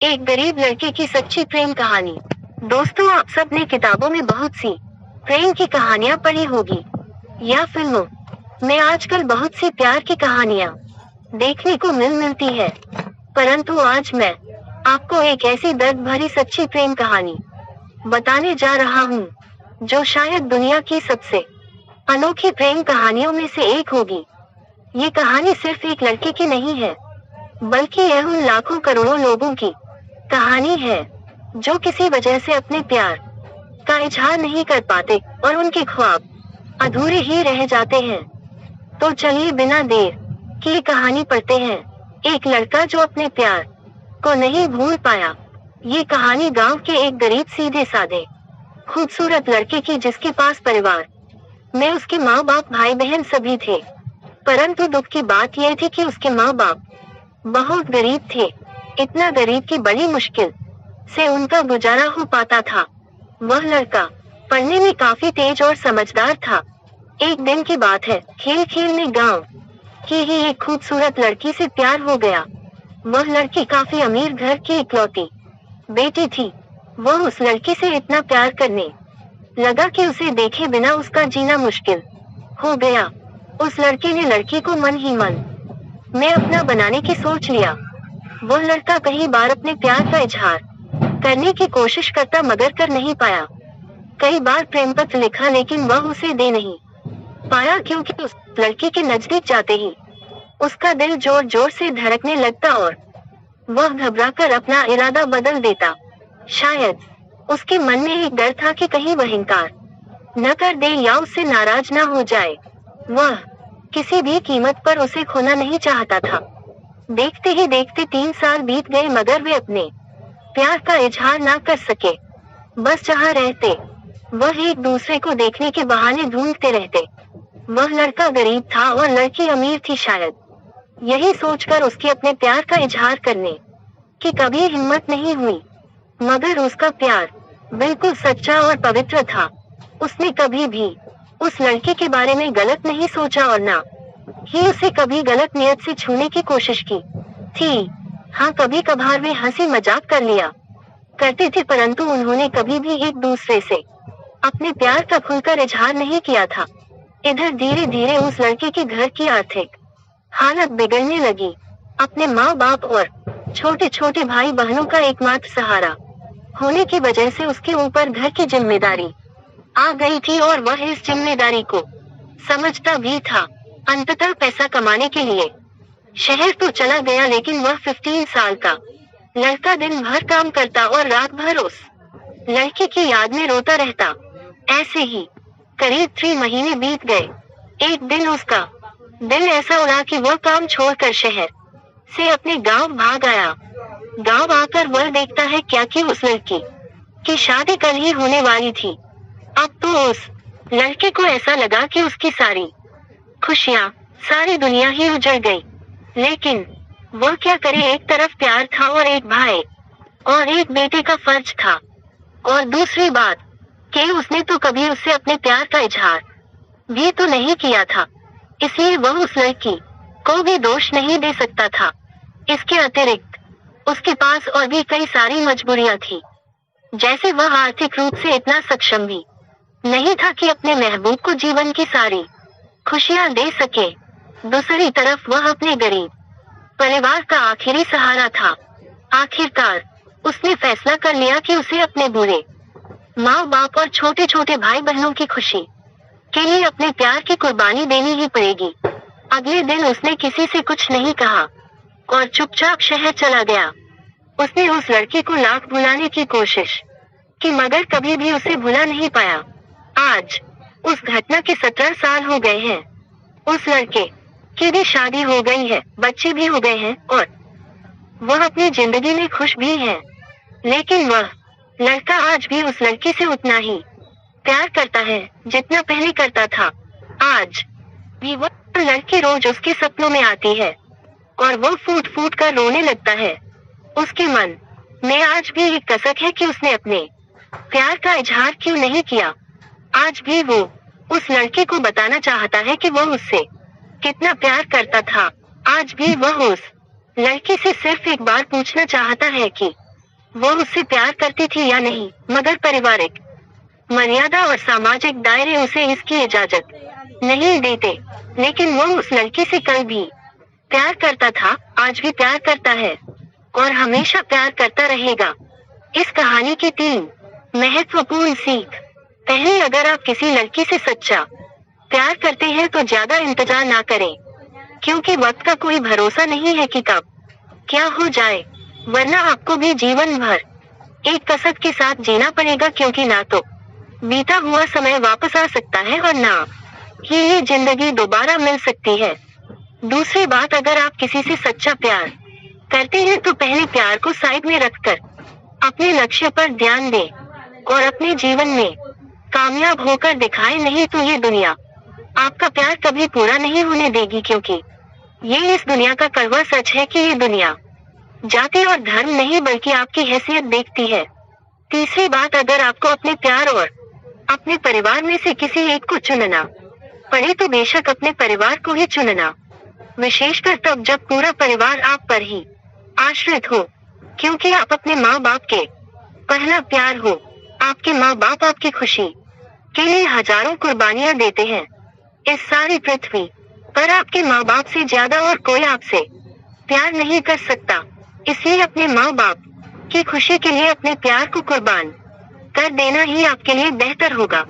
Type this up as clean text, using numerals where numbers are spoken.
एक गरीब लड़के की सच्ची प्रेम कहानी। दोस्तों, आप सबने किताबों में बहुत सी प्रेम की कहानियां पढ़ी होगी या फिल्मों में आजकल बहुत सी प्यार की कहानियां देखने को मिलती है। परंतु आज मैं आपको एक ऐसी दर्द भरी सच्ची प्रेम कहानी बताने जा रहा हूँ जो शायद दुनिया की सबसे अनोखी प्रेम कहानियों में से एक होगी। ये कहानी सिर्फ एक लड़के की नहीं है, बल्कि यह उन लाखों करोड़ों लोगों की कहानी है जो किसी वजह से अपने प्यार का इजहार नहीं कर पाते और उनके ख्वाब अधूरे ही रह जाते हैं। तो चलिए बिना देर किए कहानी पढ़ते हैं। एक लड़का जो अपने प्यार को नहीं भूल पाया। ये कहानी गांव के एक गरीब सीधे साधे खूबसूरत लड़के की, जिसके पास परिवार में उसके माँ बाप भाई बहन सभी थे। परंतु दुख की बात यह थी कि उसके माँ बाप बहुत गरीब थे, इतना गरीब कि बड़ी मुश्किल से उनका गुजारा हो पाता था। वह लड़का पढ़ने में काफी तेज और समझदार था। एक दिन की बात है, खेल खेल में गांव की ही एक खूबसूरत लड़की से प्यार हो गया। वह लड़की काफी अमीर घर की इकलौती बेटी थी। वह उस लड़की से इतना प्यार करने लगा कि उसे देखे बिना उसका जीना मुश्किल हो गया। उस लड़के ने लड़की को मन ही मन में अपना बनाने की सोच लिया। वह लड़का कई बार अपने प्यार का इजहार करने की कोशिश करता, मगर कर नहीं पाया। कई बार प्रेम पत्र लिखा, लेकिन वह उसे दे नहीं पाया, क्योंकि उस लड़की के नजदीक जाते ही उसका दिल जोर जोर से धड़कने लगता और वह घबराकर अपना इरादा बदल देता। शायद उसके मन में एक डर था कि कहीं वह इनकार न कर दे या उससे नाराज न हो जाए। वह किसी भी कीमत पर उसे खोना नहीं चाहता था। देखते ही देखते 3 साल बीत गए, मगर वे अपने प्यार का इजहार ना कर सके। बस जहाँ रहते वह एक दूसरे को देखने के बहाने ढूंढते रहते। वह लड़का गरीब था और लड़की अमीर थी। शायद यही सोचकर उसकी अपने प्यार का इजहार करने की कभी हिम्मत नहीं हुई, मगर उसका प्यार बिल्कुल सच्चा और पवित्र था। उसने कभी भी उस लड़के के बारे में गलत नहीं सोचा और ना ही उसे कभी गलत नियत से छूने की कोशिश की थी। हाँ, कभी कभार वे हंसी मजाक कर लिया करते थे, परंतु उन्होंने कभी भी एक दूसरे से अपने प्यार का खुलकर इजहार नहीं किया था। इधर धीरे धीरे उस लड़के के घर की आर्थिक हालत बिगड़ने लगी। अपने माँ बाप और छोटे छोटे भाई बहनों का एकमात्र सहारा होने की वजह से उसके ऊपर घर की जिम्मेदारी आ गई थी और वह इस जिम्मेदारी को समझता भी था। अंततः पैसा कमाने के लिए शहर तो चला गया, लेकिन वह 15 साल का लड़का दिन भर काम करता और रात भर उस लड़के की याद में रोता रहता। ऐसे ही करीब 3 महीने बीत गए। एक दिन उसका दिल ऐसा उड़ा कि वह काम छोड़कर शहर से अपने गांव भाग आया। गांव आकर वह देखता है क्या कि उस लड़की की शादी कल ही होने वाली थी। अब तो उस लड़के को ऐसा लगा कि उसकी सारी खुशियाँ, सारी दुनिया ही उजड़ गई। लेकिन वह क्या करे, एक तरफ प्यार था और एक भाई और एक बेटे का फर्ज था। और दूसरी बात कि उसने तो कभी उससे अपने प्यार का इजहार भी तो नहीं किया था, इसलिए वह उस लड़की को भी दोष नहीं दे सकता था। इसके अतिरिक्त उसके पास और भी कई सारी मजबूरियां थी, जैसे वह आर्थिक रूप से इतना सक्षम भी नहीं था कि अपने महबूब को जीवन की सारी खुशियां दे सके। दूसरी तरफ वह अपने गरीब परिवार का आखिरी सहारा था। आखिरकार उसने फैसला कर लिया कि उसे अपने बूढ़े माँ बाप और छोटे छोटे भाई बहनों की खुशी के लिए अपने प्यार की कुर्बानी देनी ही पड़ेगी। अगले दिन उसने किसी से कुछ नहीं कहा और चुपचाप शहर चला गया। उसने उस लड़के को लाख भुलाने की कोशिश की, मगर कभी भी उसे भुला नहीं पाया। आज उस घटना के 17 साल हो गए हैं। उस लड़के की भी शादी हो गई है, बच्चे भी हो गए हैं और वह अपनी जिंदगी में खुश भी है। लेकिन वह लड़का आज भी उस लड़की से उतना ही प्यार करता है जितना पहले करता था। आज भी वह लड़की रोज उसके सपनों में आती है और वह फूट फूट कर रोने लगता है। उसके मन में आज भी एक कसक है कि उसने अपने प्यार का इजहार क्यों नहीं किया। आज भी वो उस लड़के को बताना चाहता है कि वह उससे कितना प्यार करता था। आज भी वह उस लड़की से सिर्फ एक बार पूछना चाहता है कि वो उससे प्यार करती थी या नहीं, मगर पारिवारिक मर्यादा और सामाजिक दायरे उसे इसकी इजाजत नहीं देते। लेकिन वो उस लड़की से कल भी प्यार करता था, आज भी प्यार करता है और हमेशा प्यार करता रहेगा। इस कहानी की 3 महत्वपूर्ण सीख। पहली, अगर आप किसी लड़की से सच्चा प्यार करते हैं तो ज्यादा इंतजार ना करें, क्योंकि वक्त का कोई भरोसा नहीं है कि कब क्या हो जाए, वरना आपको भी जीवन भर एक कसक के साथ जीना पड़ेगा, क्योंकि ना तो बीता हुआ समय वापस आ सकता है और ना ही ये जिंदगी दोबारा मिल सकती है। दूसरी बात, अगर आप किसी से सच्चा प्यार करते हैं तो पहले प्यार को साइड में रखकर अपने लक्ष्य पर ध्यान दें और अपने जीवन में कामयाब होकर दिखाएं, नहीं तो ये दुनिया आपका प्यार कभी पूरा नहीं होने देगी, क्योंकि ये इस दुनिया का कड़वा सच है कि ये दुनिया जाति और धर्म नहीं बल्कि आपकी हैसियत देखती है। तीसरी बात, अगर आपको अपने प्यार और अपने परिवार में से किसी एक को चुनना पड़े तो बेशक अपने परिवार को ही चुनना, विशेषकर तब जब पूरा परिवार आप पर ही आश्रित हो, क्योंकि आप अपने माँ बाप के पहला प्यार हो। आपके माँ बाप आपकी खुशी के लिए हजारों कुर्बानियां देते हैं। इस सारी पृथ्वी पर आपके माँ बाप से ज्यादा और कोई आपसे प्यार नहीं कर सकता। इसलिए अपने माँ बाप की खुशी के लिए अपने प्यार को कुर्बान कर देना ही आपके लिए बेहतर होगा।